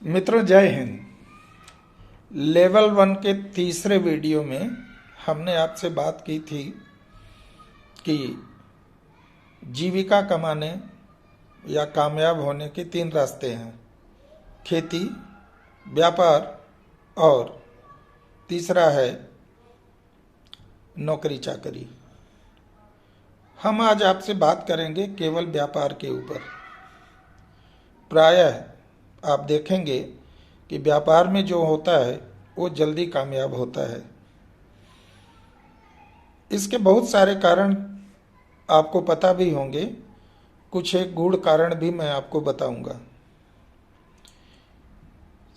मित्रों, जय हिंद। लेवल 1 के तीसरे वीडियो में हमने आपसे बात की थी कि जीविका कमाने या कामयाब होने के 3 रास्ते हैं: खेती, व्यापार और तीसरा है नौकरी चाकरी। हम आज आपसे बात करेंगे केवल व्यापार के ऊपर। प्रायः आप देखेंगे कि व्यापार में जो होता है वो जल्दी कामयाब होता है। इसके बहुत सारे कारण आपको पता भी होंगे, कुछ एक गूढ़ कारण भी मैं आपको बताऊंगा।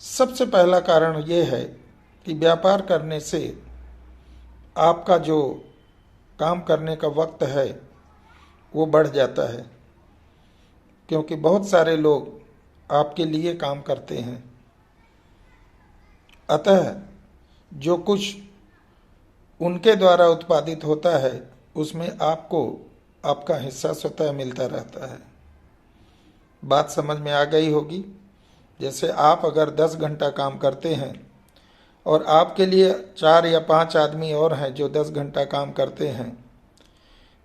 सबसे पहला कारण ये है कि व्यापार करने से आपका जो काम करने का वक्त है वो बढ़ जाता है, क्योंकि बहुत सारे लोग आपके लिए काम करते हैं। अतः जो कुछ उनके द्वारा उत्पादित होता है उसमें आपको आपका हिस्सा स्वतः मिलता रहता है। बात समझ में आ गई होगी। जैसे आप अगर 10 घंटा काम करते हैं और आपके लिए 4 या 5 आदमी और हैं जो 10 घंटा काम करते हैं,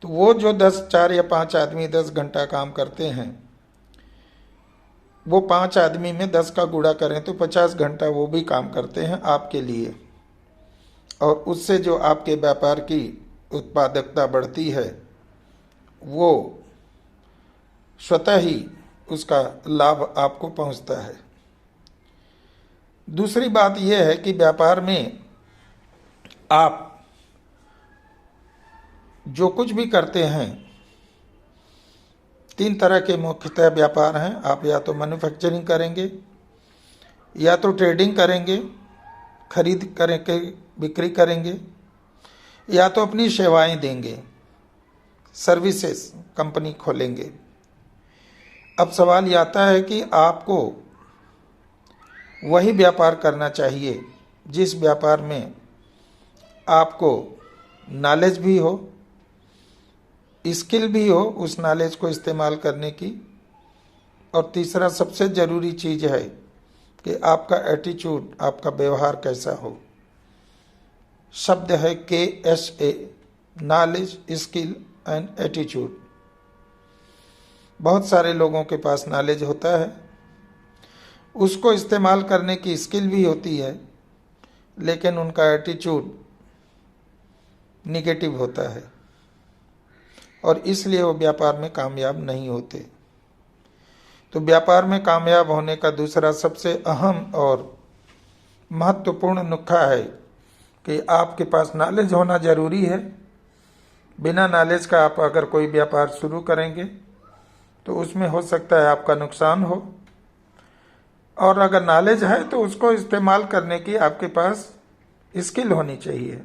तो वो जो 4 या 5 आदमी 10 घंटा काम करते हैं, वो 5 आदमी में 10 का गुणा करें तो 50 घंटा वो भी काम करते हैं आपके लिए। और उससे जो आपके व्यापार की उत्पादकता बढ़ती है वो स्वतः ही उसका लाभ आपको पहुंचता है। दूसरी बात यह है कि व्यापार में आप जो कुछ भी करते हैं, 3 तरह के मुख्यतः व्यापार हैं। आप या तो मैन्युफैक्चरिंग करेंगे, या तो ट्रेडिंग करेंगे, खरीद करेंगे, बिक्री करेंगे, या तो अपनी सेवाएं देंगे, सर्विसेज कंपनी खोलेंगे। अब सवाल ये आता है कि आपको वही व्यापार करना चाहिए जिस व्यापार में आपको नॉलेज भी हो, स्किल भी हो उस नॉलेज को इस्तेमाल करने की। और तीसरा सबसे ज़रूरी चीज़ है कि आपका एटीट्यूड, आपका व्यवहार कैसा हो। शब्द है KSA, knowledge, skill and attitude. बहुत सारे लोगों के पास नॉलेज होता है, उसको इस्तेमाल करने की स्किल भी होती है, लेकिन उनका एटीट्यूड निगेटिव होता है और इसलिए वो व्यापार में कामयाब नहीं होते। तो व्यापार में कामयाब होने का दूसरा सबसे अहम और महत्वपूर्ण नुक्ता है कि आपके पास नॉलेज होना जरूरी है। बिना नॉलेज का आप अगर कोई व्यापार शुरू करेंगे तो उसमें हो सकता है आपका नुकसान हो, और अगर नॉलेज है तो उसको इस्तेमाल करने की आपके पास स्किल होनी चाहिए,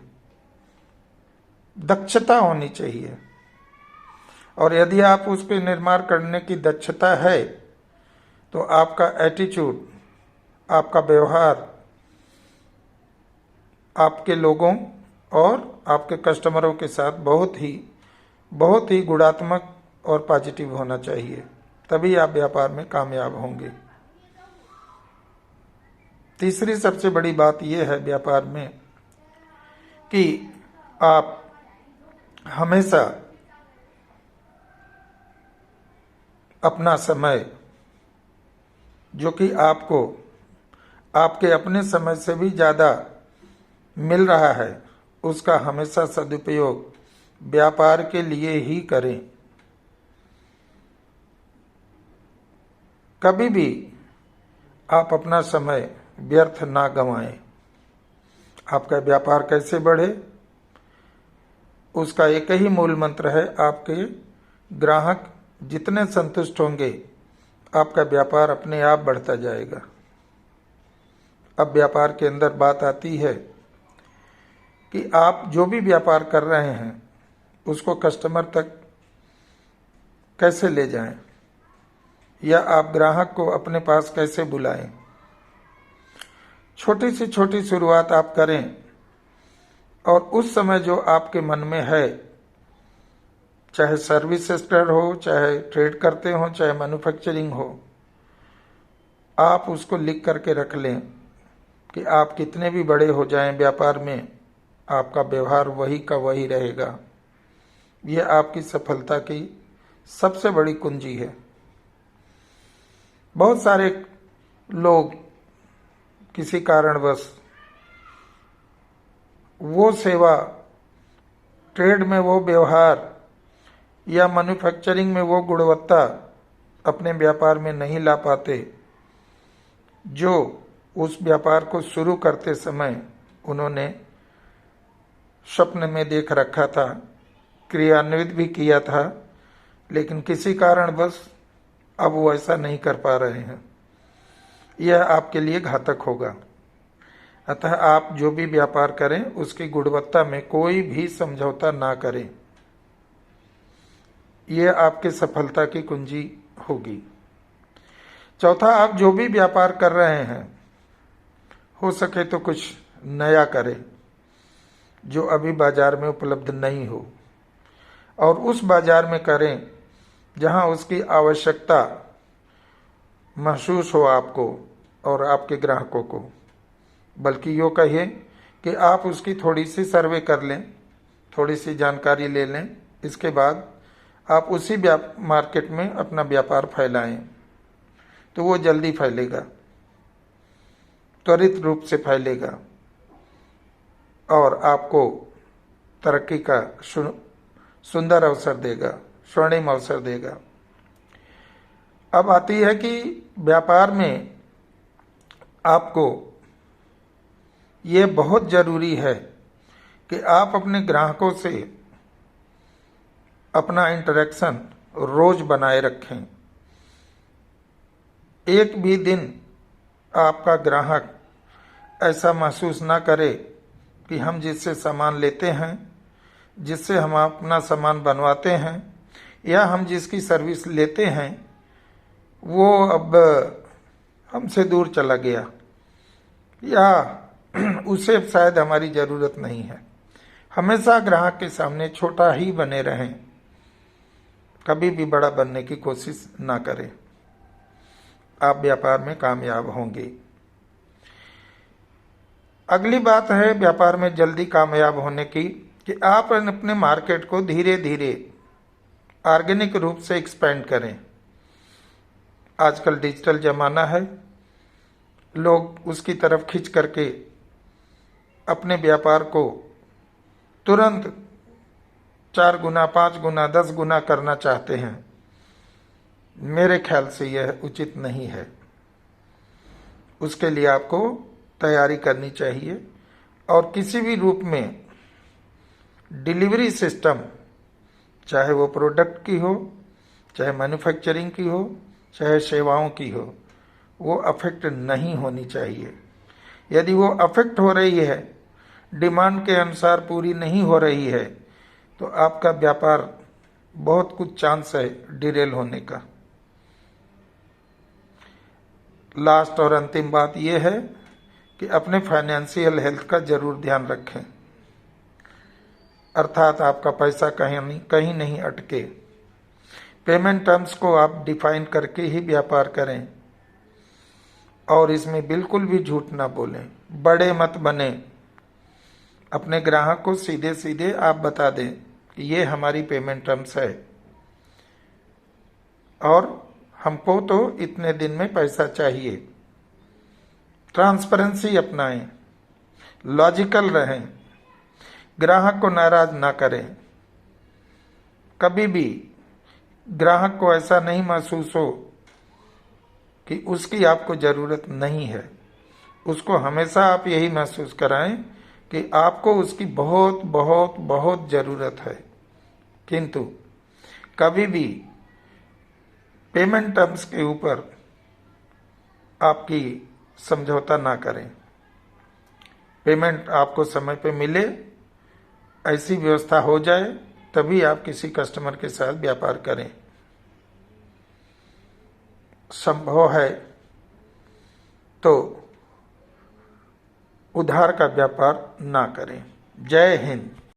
दक्षता होनी चाहिए। और यदि आप उस पर निर्माण करने की दक्षता है तो आपका एटीट्यूड, आपका व्यवहार आपके लोगों और आपके कस्टमरों के साथ बहुत ही गुणात्मक और पॉजिटिव होना चाहिए, तभी आप व्यापार में कामयाब होंगे। तीसरी सबसे बड़ी बात यह है व्यापार में कि आप हमेशा अपना समय, जो कि आपको आपके अपने समय से भी ज़्यादा मिल रहा है, उसका हमेशा सदुपयोग व्यापार के लिए ही करें। कभी भी आप अपना समय व्यर्थ ना गंवाएं। आपका व्यापार कैसे बढ़े, उसका एक ही मूल मंत्र है: आपके ग्राहक जितने संतुष्ट होंगे आपका व्यापार अपने आप बढ़ता जाएगा। अब व्यापार के अंदर बात आती है कि आप जो भी व्यापार कर रहे हैं उसको कस्टमर तक कैसे ले जाएं, या आप ग्राहक को अपने पास कैसे बुलाएं। छोटी से छोटी शुरुआत आप करें, और उस समय जो आपके मन में है, चाहे सर्विस सेक्टर हो, चाहे ट्रेड करते हो, चाहे मैन्युफैक्चरिंग हो, आप उसको लिख करके रख लें कि आप कितने भी बड़े हो जाएं व्यापार में, आपका व्यवहार वही का वही रहेगा। यह आपकी सफलता की सबसे बड़ी कुंजी है। बहुत सारे लोग किसी कारणवश वो सेवा, ट्रेड में वो व्यवहार या मैन्युफैक्चरिंग में वो गुणवत्ता अपने व्यापार में नहीं ला पाते जो उस व्यापार को शुरू करते समय उन्होंने स्वप्न में देख रखा था, क्रियान्वित भी किया था, लेकिन किसी कारणवश अब वो ऐसा नहीं कर पा रहे हैं। यह आपके लिए घातक होगा। अतः आप जो भी व्यापार करें उसकी गुणवत्ता में कोई भी समझौता ना करें। यह आपके सफलता की कुंजी होगी। चौथा, आप जो भी व्यापार कर रहे हैं हो सके तो कुछ नया करें जो अभी बाजार में उपलब्ध नहीं हो, और उस बाजार में करें जहां उसकी आवश्यकता महसूस हो आपको और आपके ग्राहकों को। बल्कि यो कहिए कि आप उसकी थोड़ी सी सर्वे कर लें, थोड़ी सी जानकारी ले लें, इसके बाद आप उसी मार्केट में अपना व्यापार फैलाएं तो वो जल्दी फैलेगा, त्वरित रूप से फैलेगा और आपको तरक्की का सुंदर अवसर देगा, स्वर्णिम अवसर देगा। अब आती है कि व्यापार में आपको ये बहुत जरूरी है कि आप अपने ग्राहकों से अपना इंटरेक्शन रोज बनाए रखें। एक भी दिन आपका ग्राहक ऐसा महसूस ना करे कि हम जिससे सामान लेते हैं, जिससे हम अपना सामान बनवाते हैं या हम जिसकी सर्विस लेते हैं वो अब हमसे दूर चला गया या उसे शायद हमारी ज़रूरत नहीं है। हमेशा ग्राहक के सामने छोटा ही बने रहें, कभी भी बड़ा बनने की कोशिश ना करें। आप व्यापार में कामयाब होंगे। अगली बात है व्यापार में जल्दी कामयाब होने की कि आप अपने मार्केट को धीरे धीरे ऑर्गेनिक रूप से एक्सपेंड करें। आजकल डिजिटल जमाना है, लोग उसकी तरफ खिंच करके अपने व्यापार को तुरंत 4 गुना, 5 गुना, 10 गुना करना चाहते हैं। मेरे ख्याल से यह उचित नहीं है। उसके लिए आपको तैयारी करनी चाहिए और किसी भी रूप में डिलीवरी सिस्टम, चाहे वो प्रोडक्ट की हो, चाहे मैन्युफैक्चरिंग की हो, चाहे सेवाओं की हो, वो अफेक्ट नहीं होनी चाहिए। यदि वो अफेक्ट हो रही है, डिमांड के अनुसार पूरी नहीं हो रही है, तो आपका व्यापार बहुत कुछ चांस है डिरेल होने का। लास्ट और अंतिम बात यह है कि अपने फाइनेंशियल हेल्थ का जरूर ध्यान रखें, अर्थात आपका पैसा कहीं नहीं अटके। पेमेंट टर्म्स को आप डिफाइन करके ही व्यापार करें और इसमें बिल्कुल भी झूठ ना बोलें, बड़े मत बने। अपने ग्राहक को सीधे सीधे आप बता दें कि ये हमारी पेमेंट टर्म्स है और हमको तो इतने दिन में पैसा चाहिए। ट्रांसपेरेंसी अपनाएं, लॉजिकल रहें, ग्राहक को नाराज ना करें। कभी भी ग्राहक को ऐसा नहीं महसूस हो कि उसकी आपको जरूरत नहीं है। उसको हमेशा आप यही महसूस कराएं कि आपको उसकी बहुत बहुत बहुत जरूरत है। किंतु कभी भी पेमेंट टर्म्स के ऊपर आपकी समझौता ना करें। पेमेंट आपको समय पे मिले, ऐसी व्यवस्था हो जाए, तभी आप किसी कस्टमर के साथ व्यापार करें। संभव है तो उधार का व्यापार ना करें। जय हिंद।